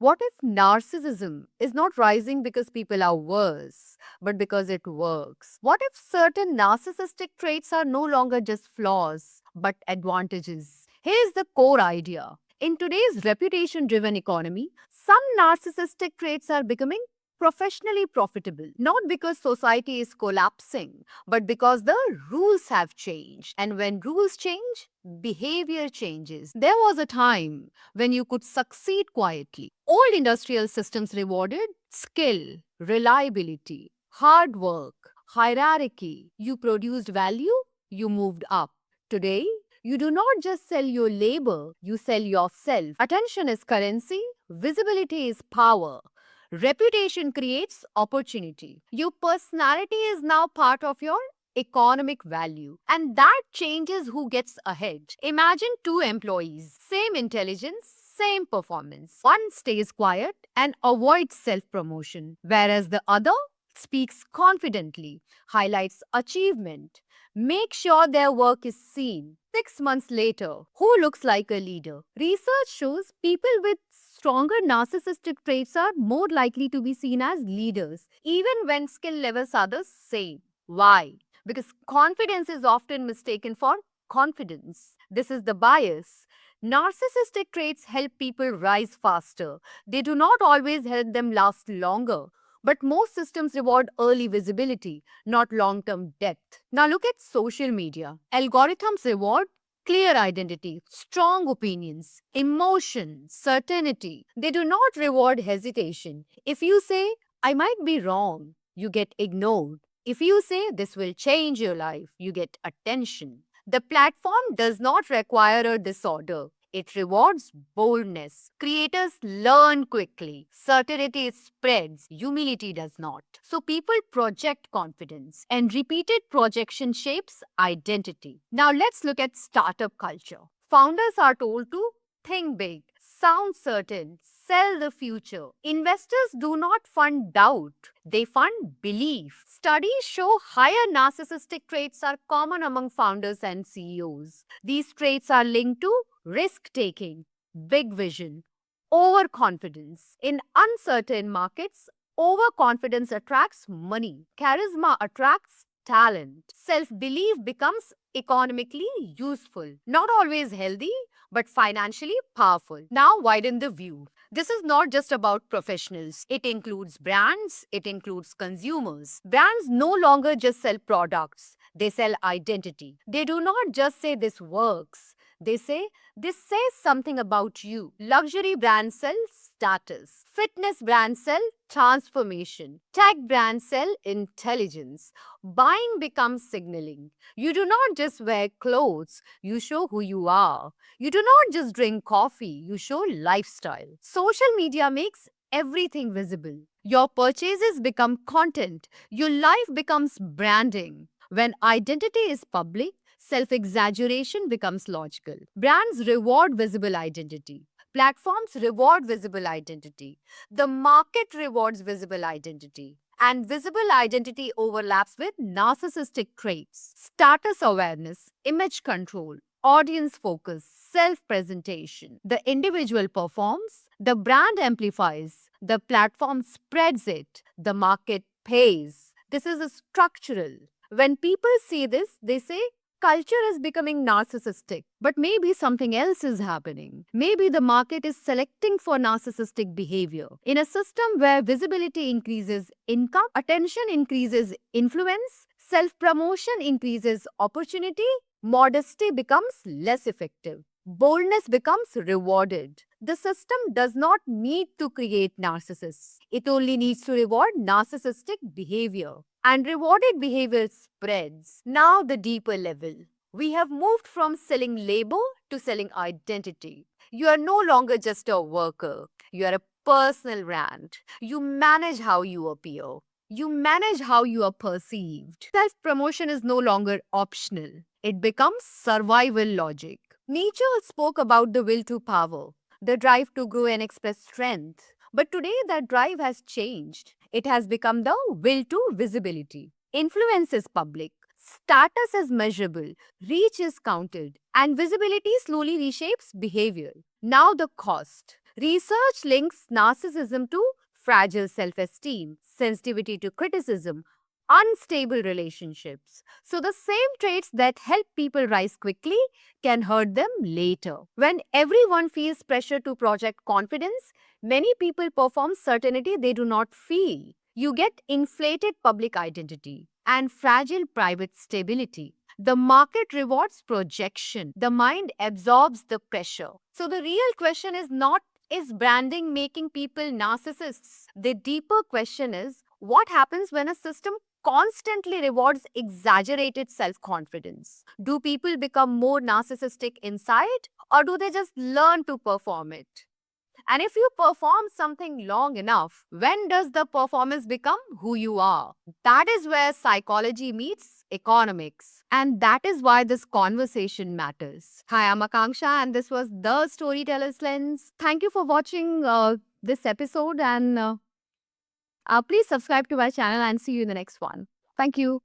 What if narcissism is not rising because people are worse, but because it works? What if certain narcissistic traits are no longer just flaws, but advantages? Here's the core idea. In today's reputation driven economy, some narcissistic traits are becoming professionally profitable, not because society is collapsing, but because the rules have changed. And when rules change, behavior changes. There was a time when you could succeed quietly. Old industrial systems rewarded skill, reliability, hard work, hierarchy. You produced value, you moved up. Today, you do not just sell your labor, you sell yourself. Attention is currency, visibility is power. Reputation creates opportunity. Your personality is now part of your economic value, and that changes who gets ahead. Imagine two employees, same intelligence, same performance. One stays quiet and avoids self promotion, whereas the other speaks confidently, highlights achievement, makes sure their work is seen. 6 months later, who looks like a leader? Research shows people with stronger narcissistic traits are more likely to be seen as leaders, even when skill levels are the same. Why? Because confidence is often mistaken for confidence. This is the bias. Narcissistic traits help people rise faster. They do not always help them last longer. But most systems reward early visibility, not long term depth. Now look at social media. Algorithms reward clear identity, strong opinions, emotion, certainty. They do not reward hesitation. If you say, I might be wrong, you get ignored. If you say this will change your life, you get attention. The platform does not require a disorder. It rewards boldness. Creators learn quickly. Certainty spreads. Humility does not. So people project confidence, and repeated projection shapes identity. Now let's look at startup culture. Founders are told to think big, sound certain, sell the future. Investors do not fund doubt, they fund belief. Studies show higher narcissistic traits are common among founders and CEOs. These traits are linked to risk taking, big vision, overconfidence. In uncertain markets, overconfidence attracts money, charisma attracts talent, self belief becomes economically useful, not always healthy, but financially powerful. Now, widen the view. This is not just about professionals. It includes brands, it includes consumers. Brands no longer just sell products, they sell identity. They do not just say this works. They say this says something about you. Luxury brands sell status. Fitness brands sell transformation. Tech brands sell intelligence. Buying becomes signaling. You do not just wear clothes, you show who you are. You do not just drink coffee, you show lifestyle. Social media makes everything visible. Your purchases become content, your life becomes branding. When identity is public, self exaggeration becomes logical. Brands reward visible identity. Platforms reward visible identity. The market rewards visible identity. And visible identity overlaps with narcissistic traits, status awareness, image control, audience focus, self presentation. The individual performs, the brand amplifies, the platform spreads it, the market pays. This is a structural. When people see this, they say culture is becoming narcissistic, but maybe something else is happening. Maybe the market is selecting for narcissistic behavior. In a system where visibility increases income, attention increases influence, self promotion increases opportunity, modesty becomes less effective. Boldness becomes rewarded. The system does not need to create narcissists. It only needs to reward narcissistic behavior. And rewarded behavior spreads. Now, the deeper level. We have moved from selling labor to selling identity. You are no longer just a worker, you are a personal brand. You manage how you appear, you manage how you are perceived. Self promotion is no longer optional, it becomes survival logic. Nietzsche spoke about the will to power, the drive to grow and express strength. But today, that drive has changed. It has become the will to visibility. Influence is public, status is measurable, reach is counted, and visibility slowly reshapes behavior. Now, the cost. Research links narcissism to fragile self esteem, sensitivity to criticism, unstable relationships. So, the same traits that help people rise quickly can hurt them later. When everyone feels pressure to project confidence, many people perform certainty they do not feel. You get inflated public identity and fragile private stability. The market rewards projection. The mind absorbs the pressure. So, the real question is not, is branding making people narcissists? The deeper question is, what happens when a system constantly rewards exaggerated self confidence? Do people become more narcissistic inside, or do they just learn to perform it? And if you perform something long enough, when does the performance become who you are? That is where psychology meets economics. And that is why this conversation matters. Hi, I'm Akanksha, and this was The Storyteller's Lens. Thank you for watching this episode, and please subscribe to my channel and see you in the next one. Thank you.